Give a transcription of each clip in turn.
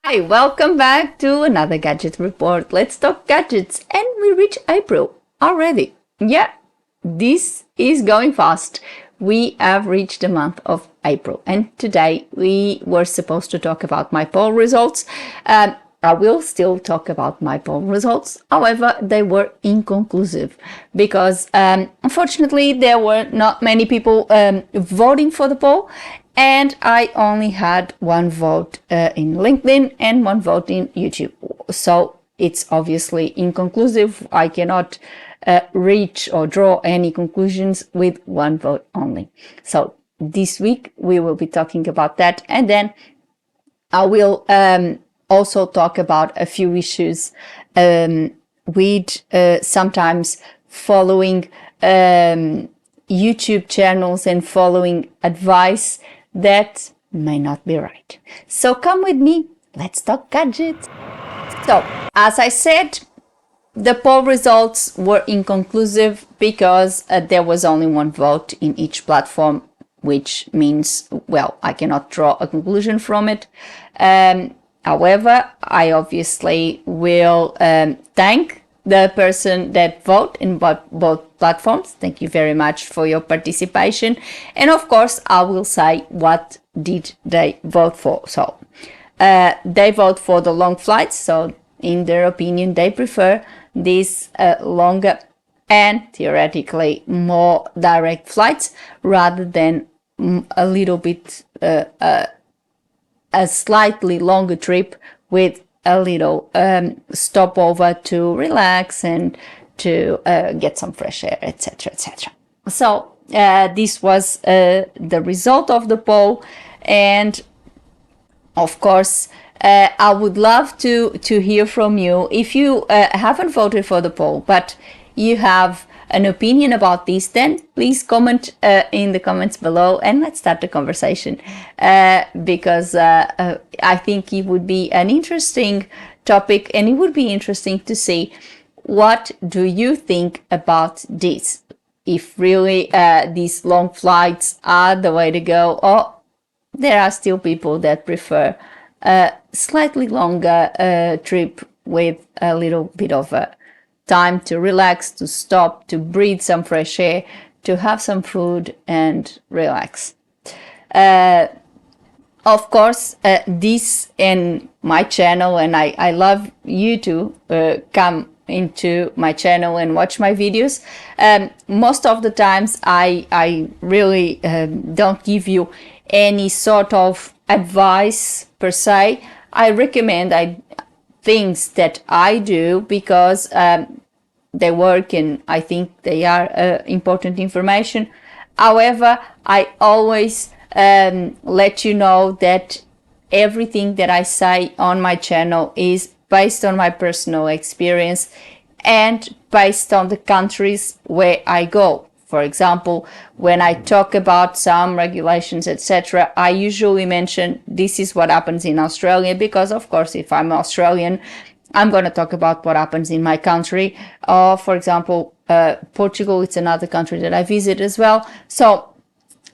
Hi, welcome back to another gadget report. Let's talk gadgets, and we reach April already. Yeah, this is going fast. We have reached the month of April, and today we were supposed to talk about my poll results. I will still talk about my poll results. However, they were inconclusive because unfortunately there were not many people voting for the poll, and I only had one vote in LinkedIn and one vote in YouTube. So it's obviously inconclusive. I cannot reach or draw any conclusions with one vote only. So this week we will be talking about that, and then I will also talk about a few issues with sometimes following YouTube channels and following advice that may not be right. So come with me, let's talk gadgets. So, as I said, the poll results were inconclusive because there was only one vote in each platform, which means, well, I cannot draw a conclusion from it. However, I obviously will thank the person that vote in both platforms. Thank you very much for your participation. And of course, I will say what did they vote for. So they vote for the long flights. So in their opinion, they prefer these longer and theoretically more direct flights rather than a little bit a slightly longer trip with a little stopover to relax and to get some fresh air, etc., etc. So this was the result of the poll, and of course I would love to hear from you. If you haven't voted for the poll but you have an opinion about this, then please comment in the comments below and let's start the conversation, because I think it would be an interesting topic, and it would be interesting to see what do you think about this, if really these long flights are the way to go, or there are still people that prefer a slightly longer trip with a little bit of a time to relax, to stop, to breathe some fresh air, to have some food and relax. Of course, this and my channel, and I love you to come into my channel and watch my videos. Most of the times I really don't give you any sort of advice per se. I recommend things that I do because they work and I think they are important information. However, I always let you know that everything that I say on my channel is based on my personal experience and based on the countries where I go. For example, when I talk about some regulations, etc., I usually mention this is what happens in Australia because, of course, if I'm Australian, I'm going to talk about what happens in my country. For example, Portugal, it's another country that I visit as well. So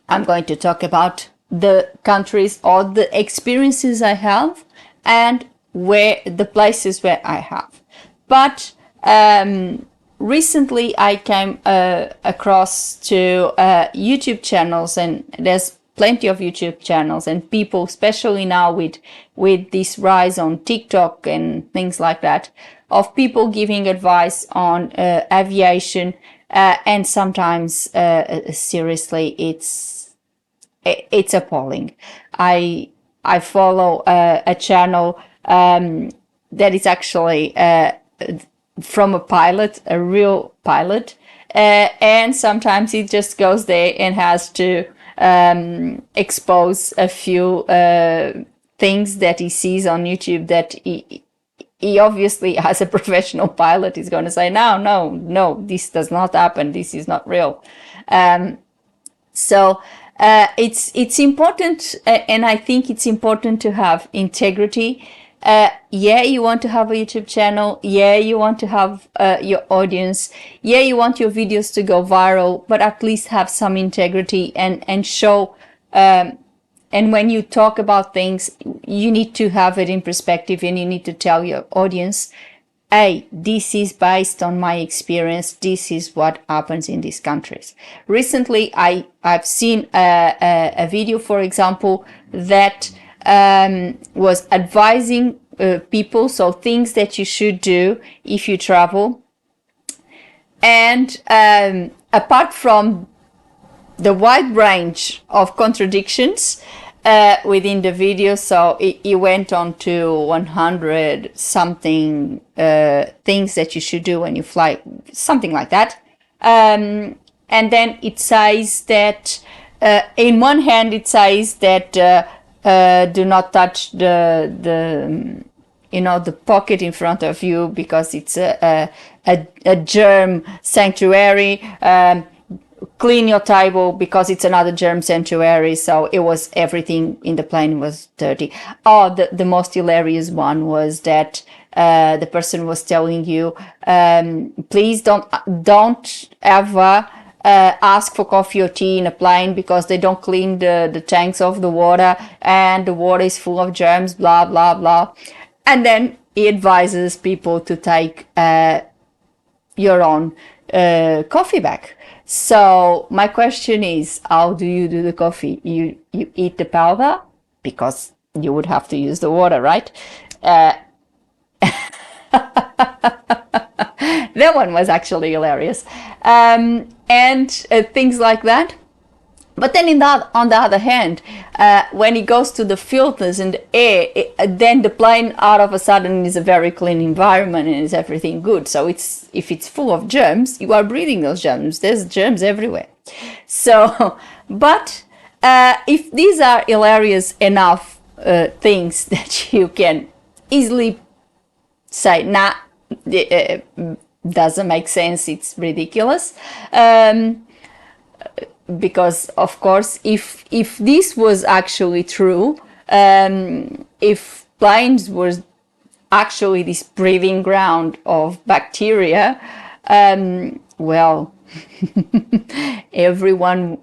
I'm going to talk about the countries or the experiences I have and where the places where I have. But recently I came across to YouTube channels, and there's plenty of YouTube channels and people, especially now with this rise on TikTok and things like that, of people giving advice on aviation, and sometimes seriously it's appalling. I follow a channel that is actually from a pilot, a real pilot, and sometimes he just goes there and has to expose a few things that he sees on YouTube that he obviously, as a professional pilot, is going to say, no, this does not happen, this is not real. So it's important, and I think it's important to have integrity Yeah, you want to have a YouTube channel. Yeah, you want to have your audience. Yeah, you want your videos to go viral, but at least have some integrity and show. And when you talk about things, you need to have it in perspective, and you need to tell your audience, hey, this is based on my experience. This is what happens in these countries. Recently, I've seen a video, for example, that was advising people, so things that you should do if you travel. And apart from the wide range of contradictions within the video, so it went on to 100 something things that you should do when you fly, something like that. And then it says that in one hand it says that do not touch the the pocket in front of you because it's a germ sanctuary. Clean your table because it's another germ sanctuary. So it was, everything in the plane was dirty. Oh, the most hilarious one was that the person was telling you, please don't ever ask for coffee or tea in a plane because they don't clean the tanks of the water and the water is full of germs, blah, blah, blah. And then he advises people to take your own coffee bag. So my question is, how do you do the coffee? You eat the powder because you would have to use the water, right? That one was actually hilarious. And things like that. But then on the other hand, when it goes to the filters and the air, then the plane out of a sudden is a very clean environment and is everything good. So if it's full of germs, you are breathing those germs. There's germs everywhere. So, but if these are hilarious enough things that you can easily say, nah, doesn't make sense, it's ridiculous. Because of course, if this was actually true, if planes were actually this breeding ground of bacteria, well, everyone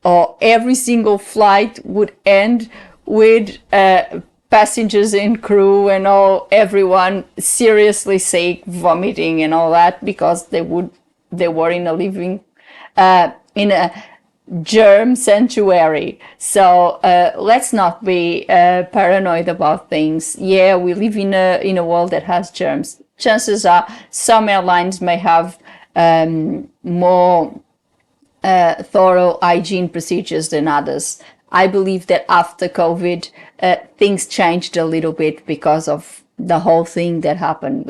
or every single flight would end with passengers and crew and everyone seriously sick, vomiting and all that, because they were in a living in a germ sanctuary. So let's not be paranoid about things. Yeah, we live in a world that has germs. Chances are some airlines may have more thorough hygiene procedures than others. I believe that after COVID, things changed a little bit because of the whole thing that happened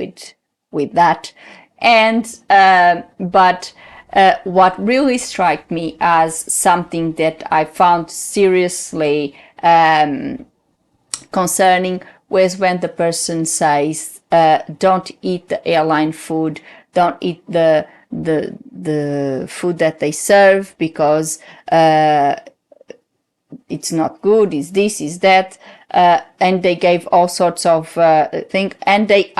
with that. And but what really struck me as something that I found seriously concerning was when the person says, don't eat the airline food, don't eat the food that they serve because it's not good, is this, is that, and they gave all sorts of things, and they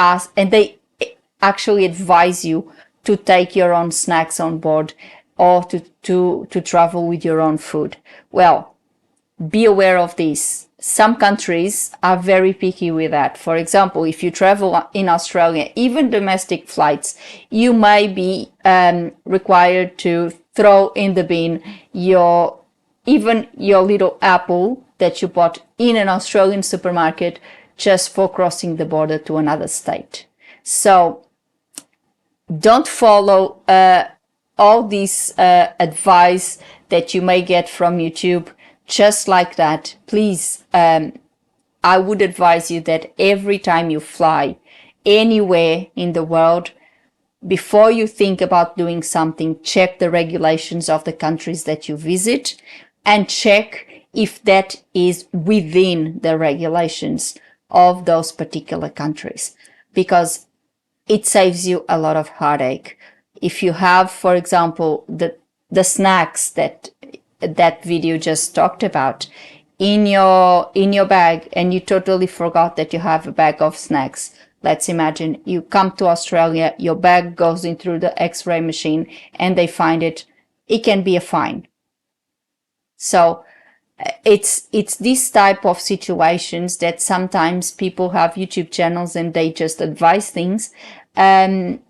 actually advise you to take your own snacks on board or to travel with your own food. Well, be aware of this. Some countries are very picky with that. For example, if you travel in Australia, even domestic flights, you may be required to throw in the bin even your little apple that you bought in an Australian supermarket just for crossing the border to another state. So don't follow all this advice that you may get from YouTube just like that. Please, I would advise you that every time you fly anywhere in the world, before you think about doing something, check the regulations of the countries that you visit and check if that is within the regulations of those particular countries, because it saves you a lot of heartache. If you have, for example, the snacks that video just talked about, in your bag and you totally forgot that you have a bag of snacks. Let's imagine you come to Australia, your bag goes in through the X-ray machine and they find it. It can be a fine. So it's this type of situations that sometimes people have YouTube channels and they just advise things, and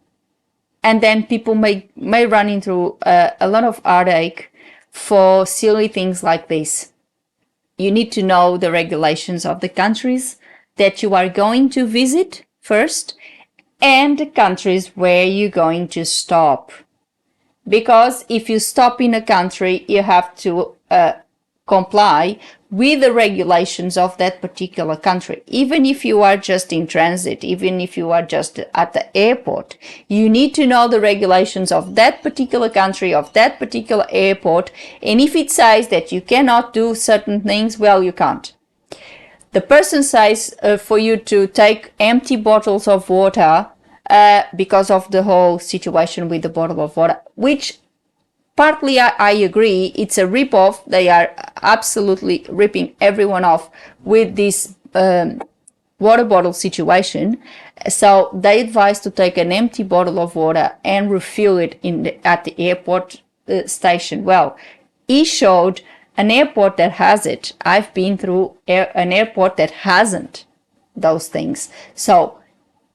then people may run into a lot of heartache for silly things like this. You need to know the regulations of the countries that you are going to visit first, and the countries where you're going to stop. Because if you stop in a country, you have to comply with the regulations of that particular country. Even if you are just in transit, even if you are just at the airport, you need to know the regulations of that particular country, of that particular airport. And if it says that you cannot do certain things, well, you can't. The person says for you to take empty bottles of water because of the whole situation with the bottle of water, which partly I agree, it's a rip-off. They are absolutely ripping everyone off with this water bottle situation. So they advise to take an empty bottle of water and refill it at the airport station. Well, he showed an airport that has it. I've been through an airport that hasn't those things. So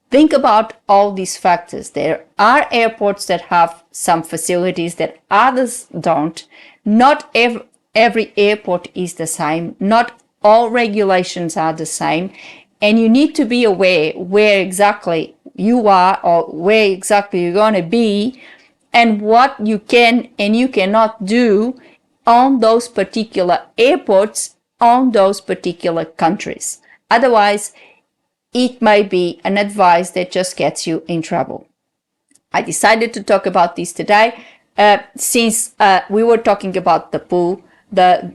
think about all these factors. There are airports that have some facilities that others don't. Not every airport is the same. Not all regulations are the same. And you need to be aware where exactly you are or where exactly you're going to be and what you can and you cannot do on those particular airports, on those particular countries. Otherwise, it may be an advice that just gets you in trouble. I decided to talk about this today since we were talking about the pool,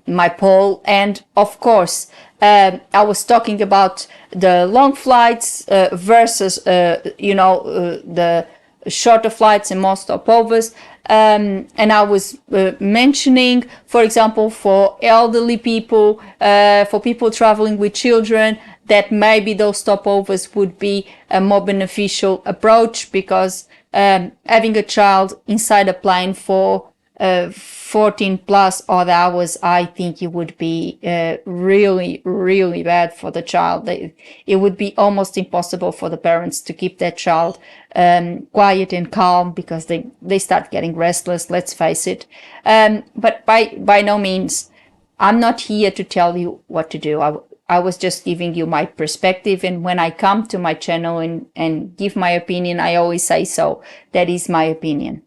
my poll, and of course I was talking about the long flights versus the shorter flights and more stopovers. And I was mentioning, for example, for elderly people, for people traveling with children, that maybe those stopovers would be a more beneficial approach because having a child inside a plane for 14 plus odd hours, I think it would be really, really bad for the child. It would be almost impossible for the parents to keep that child quiet and calm because they start getting restless, let's face it. But by no means, I'm not here to tell you what to do. I was just giving you my perspective, and when I come to my channel and give my opinion, I always say so. That is my opinion.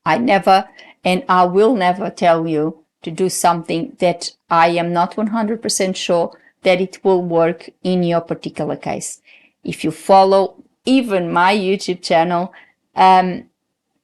I never and I will never tell you to do something that I am not 100% sure that it will work in your particular case. If you follow even my YouTube channel,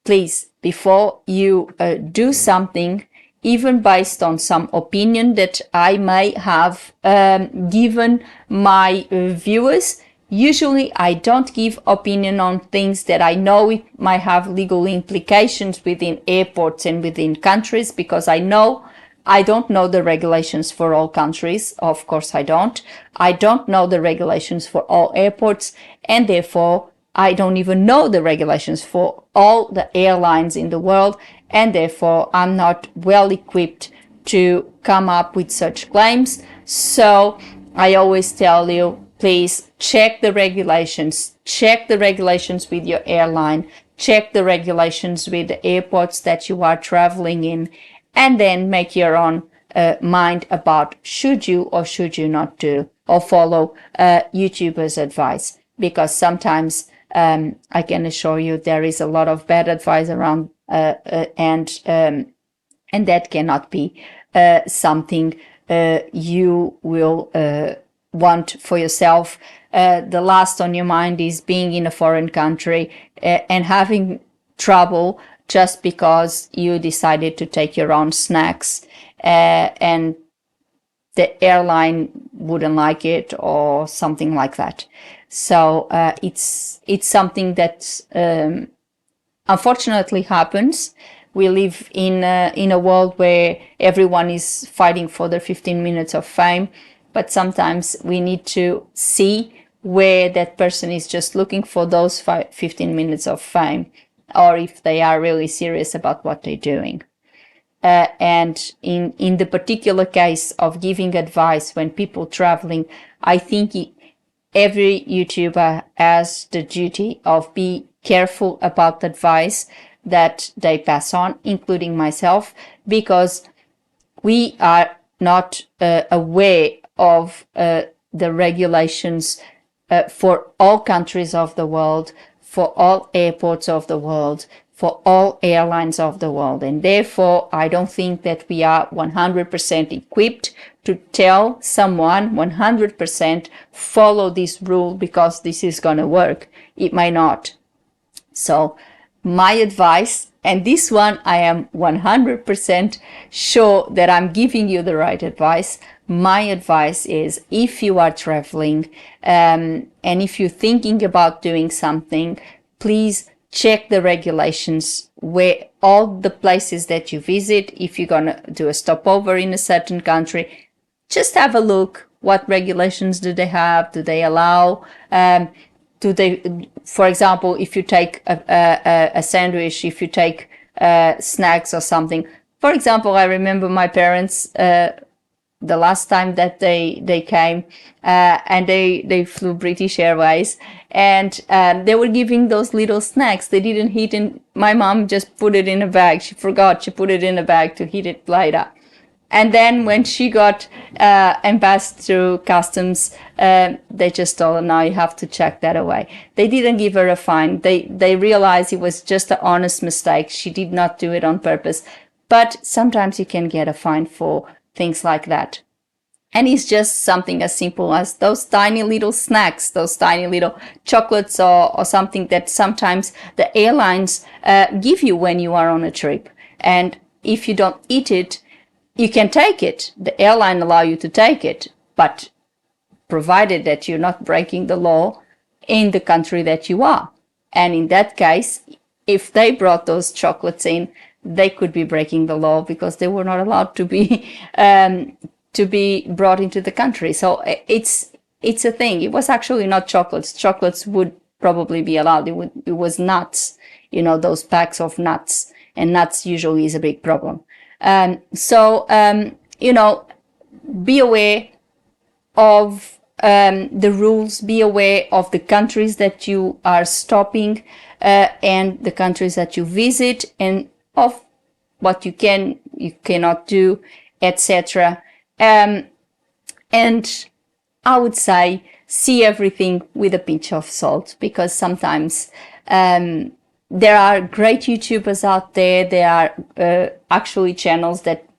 please, before you do something, even based on some opinion that I may have given my viewers. Usually I don't give opinion on things that I know it might have legal implications within airports and within countries, because I don't know the regulations for all countries. Of course I don't. I don't know the regulations for all airports, and therefore I don't even know the regulations for all the airlines in the world, and therefore I'm not well equipped to come up with such claims. So I always tell you, please check the regulations with your airline, check the regulations with the airports that you are traveling in, and then make your own mind about should you or should you not do or follow YouTubers' advice, because sometimes I can assure you there is a lot of bad advice around, and that cannot be something you will want for yourself. The last on your mind is being in a foreign country and having trouble just because you decided to take your own snacks and the airline wouldn't like it or something like that. So it's something that unfortunately happens, we live in a world where everyone is fighting for their 15 minutes of fame, but sometimes we need to see where that person is just looking for those 15 minutes of fame, or if they are really serious about what they're doing. And in the particular case of giving advice when people traveling, I think every YouTuber has the duty of be careful about the advice that they pass on, including myself, because we are not aware of the regulations for all countries of the world, for all airports of the world, for all airlines of the world. And therefore, I don't think that we are 100% equipped to tell someone 100% follow this rule because this is going to work. It might not. So my advice, and this one I am 100% sure that I'm giving you the right advice. My advice is, if you are traveling and if you're thinking about doing something, please check the regulations where all the places that you visit. If you're going to do a stopover in a certain country, just have a look. What regulations do they have? Do they allow? Do they, for example, if you take a sandwich, if you take snacks or something. For example, I remember my parents, the last time that they came and they flew British Airways, and they were giving those little snacks. They didn't eat in. My mom just put it in a bag. She forgot. She put it in a bag to eat it later. And then when she got passed through customs, they just told her, no, you have to check that away. They didn't give her a fine. They realized it was just an honest mistake. She did not do it on purpose. But sometimes you can get a fine for things like that. And it's just something as simple as those tiny little snacks, those tiny little chocolates or something that sometimes the airlines give you when you are on a trip. And if you don't eat it, you can take it. The airline allow you to take it, but provided that you're not breaking the law in the country that you are. And in that case, if they brought those chocolates in, they could be breaking the law because they were not allowed to be brought into the country. So it's a thing. It was actually not chocolates. Chocolates would probably be allowed. It was nuts, those packs of nuts, and nuts usually is a big problem. Be aware of the rules, be aware of the countries that you are stopping and the countries that you visit, and of what you cannot do, etc. And I would say see everything with a pinch of salt, because sometimes there are great YouTubers out there. There are actually channels that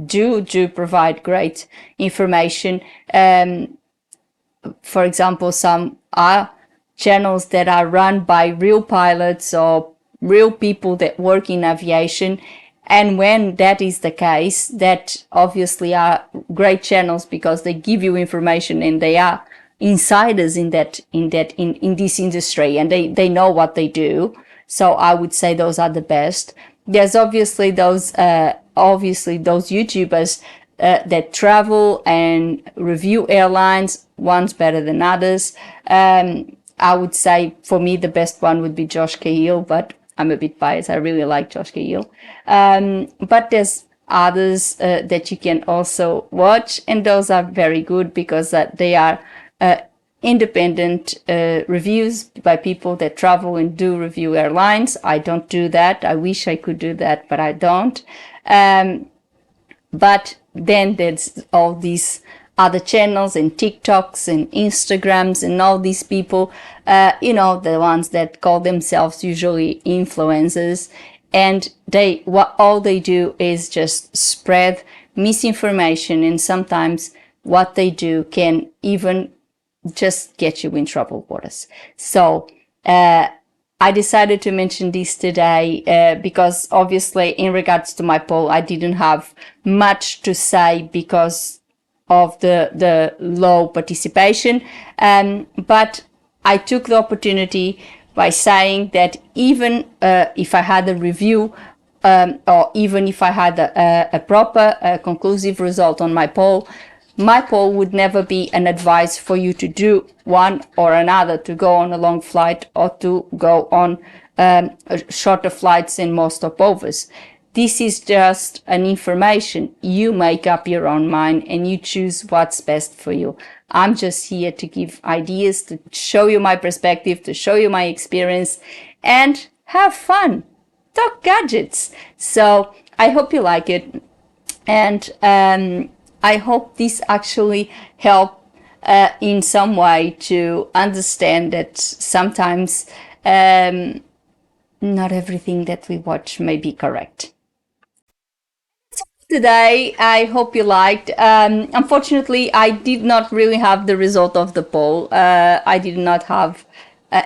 do provide great information. For example, some are channels that are run by real pilots or real people that work in aviation. And when that is the case, that obviously are great channels because they give you information and they are insiders in this industry, and they know what they do. So I would say those are the best. There's obviously those YouTubers that travel and review airlines, one's better than others. I would say for me the best one would be Josh Cahill, but I'm a bit biased. I really like Josh Cahill. But there's others that you can also watch, and those are very good because they are independent reviews by people that travel and do review airlines. I don't do that. I wish I could do that, but I don't. But then there's all these other channels and TikToks and Instagrams and all these people, the ones that call themselves usually influencers, and all they do is just spread misinformation, and sometimes what they do can even just get you in trouble for us. So I decided to mention this today because obviously in regards to my poll, I didn't have much to say because of the low participation. But I took the opportunity by saying that even if I had a review or even if I had a proper, conclusive result on my poll would never be an advice for you to do one or another, to go on a long flight or to go on shorter flights and more stopovers. This is just an information. You make up your own mind and you choose what's best for you. I'm just here to give ideas, to show you my perspective, to show you my experience, and have fun. Talk gadgets. So I hope you like it. And I hope this actually helped in some way to understand that sometimes not everything that we watch may be correct. Today, I hope you liked. Unfortunately, I did not really have the result of the poll. I did not have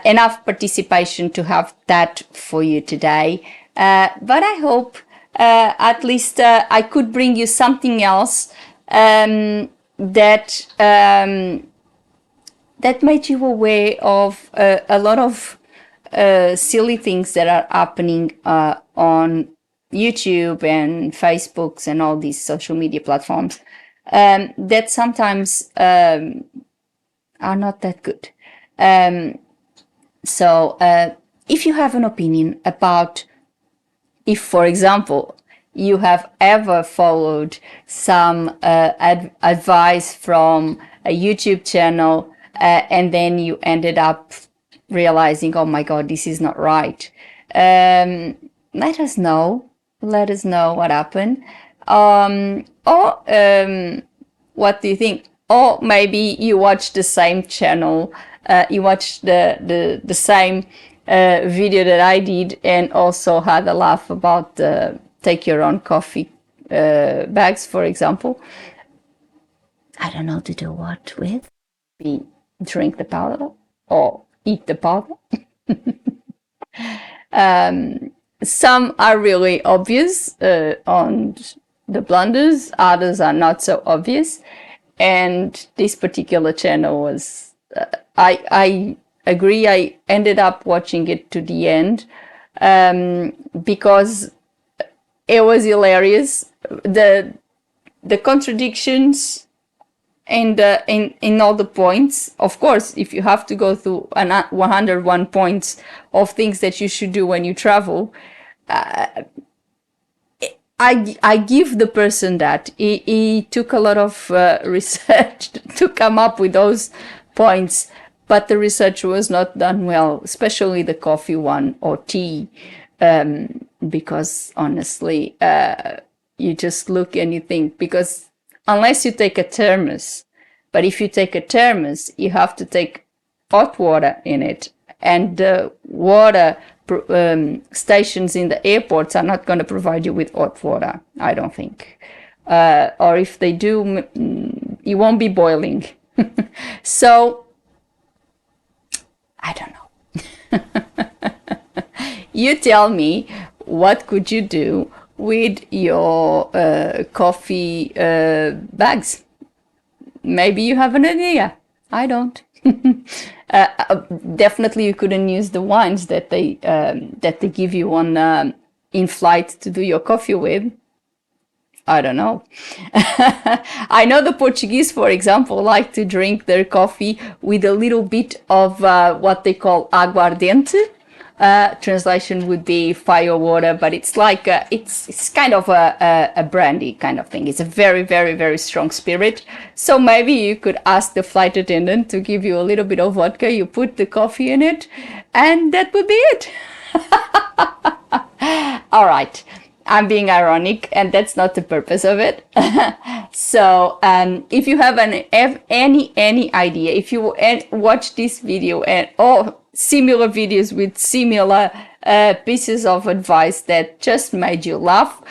enough participation to have that for you today. But I hope at least I could bring you something else that made you aware of a lot of silly things that are happening on YouTube and Facebooks and all these social media platforms that sometimes are not that good. So if you have an opinion about, if, for example, you have ever followed some advice from a YouTube channel and then you ended up realizing, oh my God, this is not right, let us know. Let us know what happened. Or what do you think? Or maybe you watched the same channel, you watched the same video that I did and also had a laugh about the take your own coffee bags, for example. I don't know to do what with. Maybe drink the powder or eat the powder. Some are really obvious on the blunders, others are not so obvious. And this particular channel was, I agree, I ended up watching it to the end because it was hilarious. The contradictions and in all the points. Of course, if you have to go through 101 points of things that you should do when you travel, I give the person that. He took a lot of research to come up with those points, but the research was not done well, especially the coffee one or tea, because honestly, you just look and you think, because unless you take a thermos, but if you take a thermos, you have to take hot water in it, and the water stations in the airports are not going to provide you with hot water, I don't think. Or if they do, it won't be boiling. So, I don't know. You tell me, what could you do with your coffee bags? Maybe you have an idea. I don't. Definitely you couldn't use the wines that they give you on in flight to do your coffee with. I don't know. I know the Portuguese, for example, like to drink their coffee with a little bit of what they call aguardente. Translation would be fire water, but it's like it's kind of a brandy kind of thing. It's a very, very, very strong spirit. So maybe you could ask the flight attendant to give you a little bit of vodka. You put the coffee in it, and that would be it. All right. I'm being ironic, and that's not the purpose of it. So if you have any idea, if you watch this video or similar videos with similar pieces of advice that just made you laugh,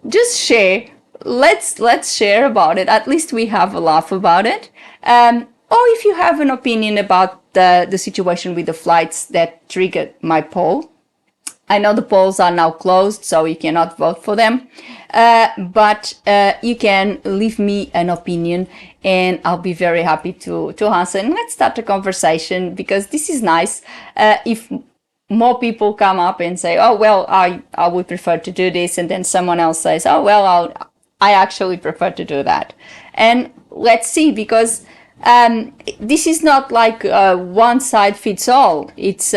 just share. Let's share about it. At least we have a laugh about it. Or if you have an opinion about the situation with the flights that triggered my poll. I know the polls are now closed, so you cannot vote for them, but you can leave me an opinion and I'll be very happy to answer. And let's start a conversation, because this is nice. If more people come up and say, oh, well, I would prefer to do this. And then someone else says, oh, well, I actually prefer to do that. And let's see, because this is not like one size fits all. It's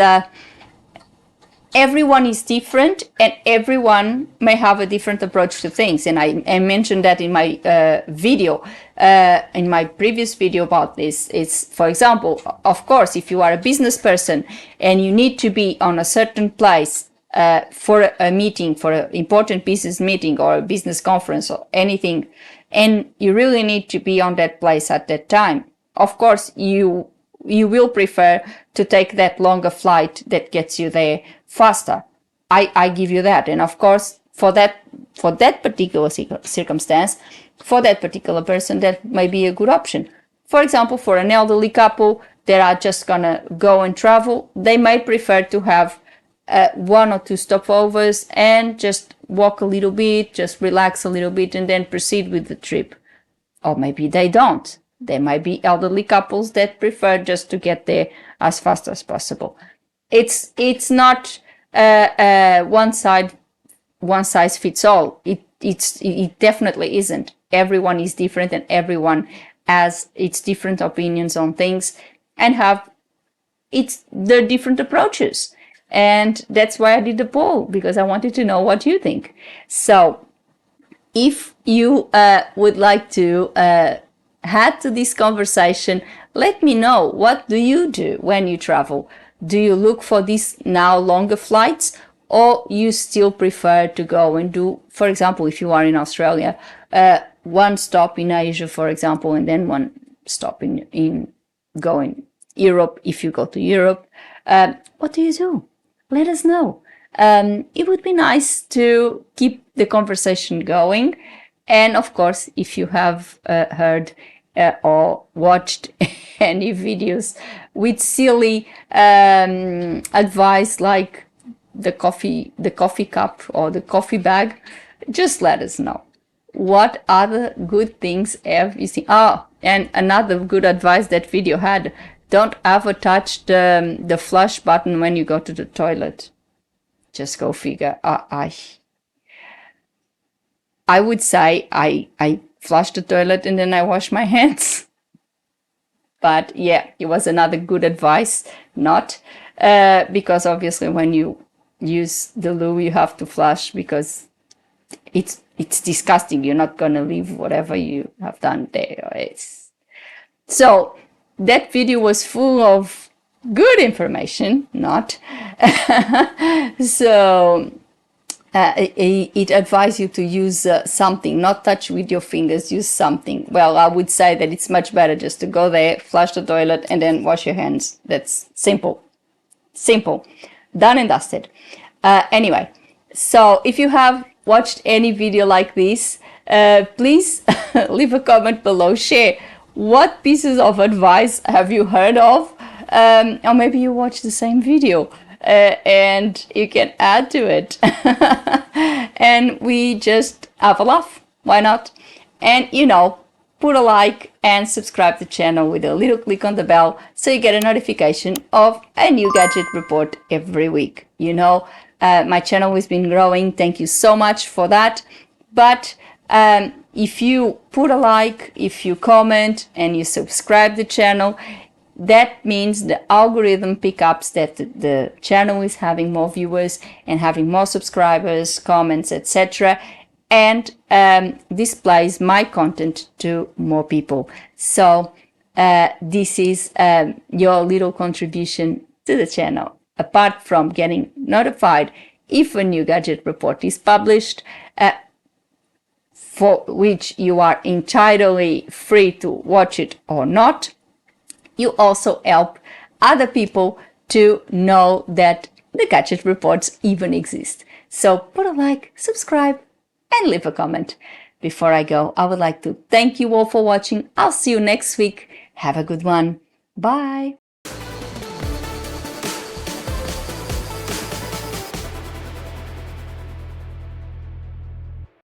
everyone is different, and everyone may have a different approach to things. And I mentioned that in my video, in my previous video about this. It's, for example, of course, if you are a business person and you need to be on a certain place for a meeting, for an important business meeting or a business conference or anything, and you really need to be on that place at that time, of course, you will prefer to take that longer flight that gets you there faster. I give you that. And of course, for that particular circumstance, for that particular person, that may be a good option. For example, for an elderly couple that are just gonna go and travel, they may prefer to have 1 or 2 stopovers and just walk a little bit, just relax a little bit, and then proceed with the trip. Or maybe they don't. There might be elderly couples that prefer just to get there as fast as possible. It's not one size fits all. It definitely isn't. Everyone is different, and everyone has its different opinions on things and have their different approaches. And that's why I did the poll, because I wanted to know what you think. So if you would like to add to this conversation, let me know. What do you do when you travel? Do you look for these now longer flights, or you still prefer to go and do, for example, if you are in Australia, one stop in Asia, for example, and then one stop in going Europe, if you go to Europe? What do you do? Let us know. It would be nice to keep the conversation going. And of course, if you have heard or watched any videos with silly advice like the coffee cup or the coffee bag, just let us know. What other good things have you seen? Oh, and another good advice that video had: don't ever touch the flush button when you go to the toilet. Just go figure. I would say I flush the toilet and then I wash my hands. But yeah, it was another good advice, not because obviously when you use the loo you have to flush, because it's disgusting. You're not gonna leave whatever you have done there. So that video was full of good information, not so it advised you to use something, not touch with your fingers, use something. Well, I would say that it's much better just to go there, flush the toilet, and then wash your hands. That's simple, done and dusted. Anyway, so if you have watched any video like this, please leave a comment below. Share what pieces of advice have you heard of, or maybe you watched the same video and you can add to it and we just have a laugh. Why not? And put a like and subscribe to the channel with a little click on the bell so you get a notification of a new gadget report every week. My channel has been growing. Thank you so much for that. But if you put a like, if you comment and you subscribe the channel, that means the algorithm picks up that the channel is having more viewers and having more subscribers, comments, etc., and displays my content to more people. So this is your little contribution to the channel. Apart from getting notified if a new gadget report is published, for which you are entirely free to watch it or not, you also help other people to know that the gadget reports even exist. So put a like, subscribe, and leave a comment. Before I go, I would like to thank you all for watching. I'll see you next week. Have a good one. Bye.